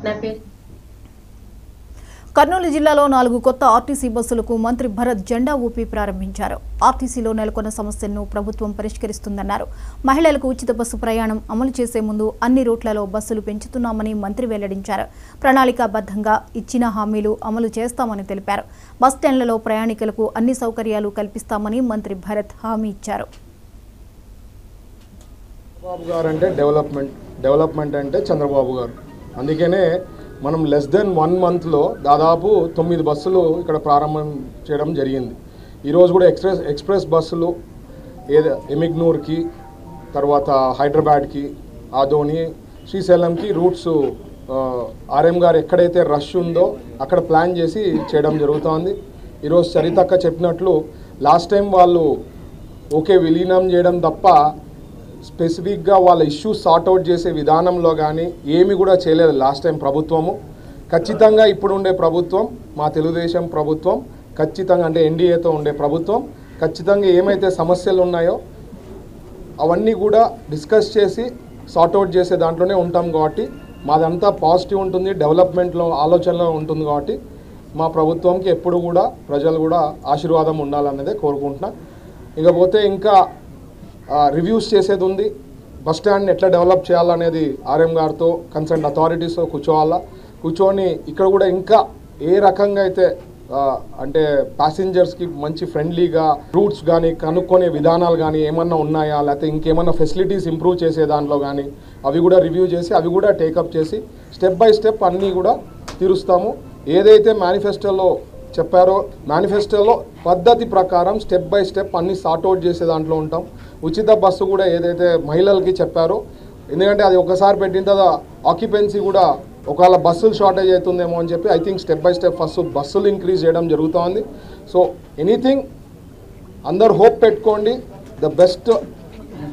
నా పేరు కర్నూలు జిల్లాలో 4 కొత్త ఆర్టీసీ బస్సులకు మంత్రి భరత్ జెండా ఊపి ప్రారంభించారు. ఆర్టీసీలో నెలకొన్న సమస్యలను ప్రభుత్వం పరిష్కరిస్తుందన్నారు. మహిళలకు ఉచిత బస్సు ప్రయాణం అమలు చేసే ముందు అన్ని రూట్లలో బస్సులు పెంచుతున్నామని మంత్రి వెల్లడించారు. ప్రణాళికాబద్ధంగా ఇచ్చిన హామీలు అమలు చేస్తామని తెలిపారు. బస్ స్టాండ్లలో ప్రయాణికులకు అన్ని సౌకర్యాలు కల్పిస్తామని మంత్రి భరత్ హామీ ఇచ్చారు. చంద్రబాబు గారు అంటే డెవలప్మెంట్ అంటే చంద్రబాబు గారు. అందుకనే మనం లెస్ దెన్ 1 మంత్లో దాదాపు 9 బస్సులు ఇక్కడ ప్రారంభం చేయడం జరిగింది. ఈరోజు కూడా ఎక్స్ప్రెస్ బస్సులు ఎమిగ్నూర్కి, తర్వాత హైదరాబాద్కి, ఆదోని, శ్రీశైలంకి రూట్స్ ఆర్ఎం గారు ఎక్కడైతే రష్ ఉందో అక్కడ ప్లాన్ చేసి చేయడం జరుగుతోంది. ఈరోజు చరితక్క చెప్పినట్లు లాస్ట్ టైం వాళ్ళు ఓకే విలీనం చేయడం తప్ప స్పెసిఫిక్గా వాళ్ళ ఇష్యూస్ సార్ట్అవుట్ చేసే విధానంలో కానీ ఏమి కూడా చేయలేదు లాస్ట్ టైం ప్రభుత్వము. ఖచ్చితంగా ఇప్పుడు ఉండే ప్రభుత్వం, మా తెలుగుదేశం ప్రభుత్వం ఖచ్చితంగా, అంటే ఎన్డీఏతో ఉండే ప్రభుత్వం ఖచ్చితంగా ఏమైతే సమస్యలు ఉన్నాయో అవన్నీ కూడా డిస్కస్ చేసి సార్ట్అవుట్ చేసే దాంట్లోనే ఉంటాం కాబట్టి మాదంతా పాజిటివ్ ఉంటుంది, డెవలప్మెంట్లో ఆలోచనలో ఉంటుంది కాబట్టి మా ప్రభుత్వంకి ఎప్పుడు కూడా ప్రజలు కూడా ఆశీర్వాదం ఉండాలన్నదే కోరుకుంటున్నా. ఇకపోతే ఇంకా రివ్యూస్ చేసేది ఉంది. బస్ స్టాండ్ని ఎట్లా డెవలప్ చేయాలనేది ఆర్ఎం గారితో కన్సర్న్ అథారిటీస్తో కూర్చొని ఇక్కడ కూడా ఇంకా ఏ రకంగా అయితే అంటే ప్యాసింజర్స్కి మంచి ఫ్రెండ్లీగా రూట్స్ కానీ కనుక్కునే విధానాలు కానీ ఏమన్నా ఉన్నాయా, లేకపోతే ఇంకేమన్నా ఫెసిలిటీస్ ఇంప్రూవ్ చేసే దాంట్లో కానీ అవి కూడా రివ్యూ చేసి అవి కూడా టేకప్ చేసి స్టెప్ బై స్టెప్ అన్నీ కూడా తీరుస్తాము. ఏదైతే మేనిఫెస్టోలో చెప్పారో మేనిఫెస్టోలో పద్ధతి ప్రకారం స్టెప్ బై స్టెప్ అన్ని సార్ట్అవుట్ చేసే దాంట్లో ఉంటాం. ఉచిత బస్సు కూడా ఏదైతే మహిళలకి చెప్పారో, ఎందుకంటే అది ఒకసారి పెట్టిన తర్వాత ఆక్యుపెన్సీ కూడా ఒకవేళ బస్సులు షార్టేజ్ అవుతుందేమో అని చెప్పి I think step by step first బస్సులు ఇంక్రీజ్ చేయడం జరుగుతోంది. సో ఎనీథింగ్ అందరు హోప్ పెట్టుకోండి, ద బెస్ట్